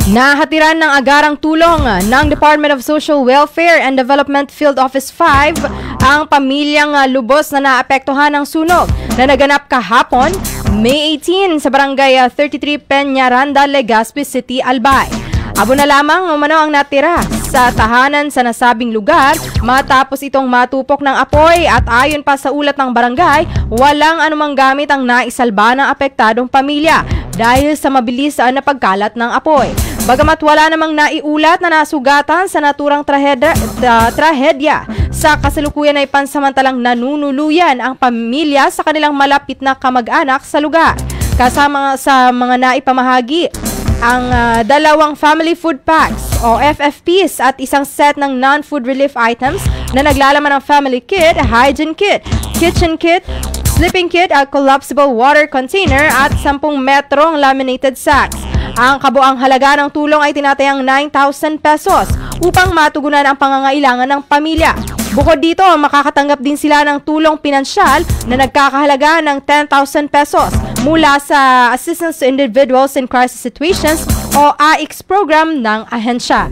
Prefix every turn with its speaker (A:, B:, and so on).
A: Nahatiran ng agarang tulong ng Department of Social Welfare and Development Field Office 5 ang pamilyang lubos na naapektuhan ng sunog na naganap kahapon, May 18 sa Barangay 33 Peñaranda, Legazpi City, Albay. Abo na lamang umano ang natira sa tahanan sa nasabing lugar matapos itong matupok ng apoy at ayon pa sa ulat ng barangay, walang anumang gamit ang naisalba ng apektadong pamilya dahil sa mabilis na pagkalat ng apoy. Bagamat wala namang naiulat na nasugatan sa naturang trahedya, sa kasalukuyan ay pansamantalang nanunuluyan ang pamilya sa kanilang malapit na kamag-anak sa lugar. Kasama sa mga naipamahagi ang dalawang family food packs o FFPs at isang set ng non-food relief items na naglalaman ng family kit, hygiene kit, kitchen kit, sleeping kit, a collapsible water container at 10 metrong laminated sacks. Ang kabuang halaga ng tulong ay tinatayang 9,000 pesos upang matugunan ang pangangailangan ng pamilya. Bukod dito, makakatanggap din sila ng tulong pinansyal na nagkakahalaga ng 10,000 pesos mula sa Assistance to Individuals in Crisis Situations o AICS program ng ahensya.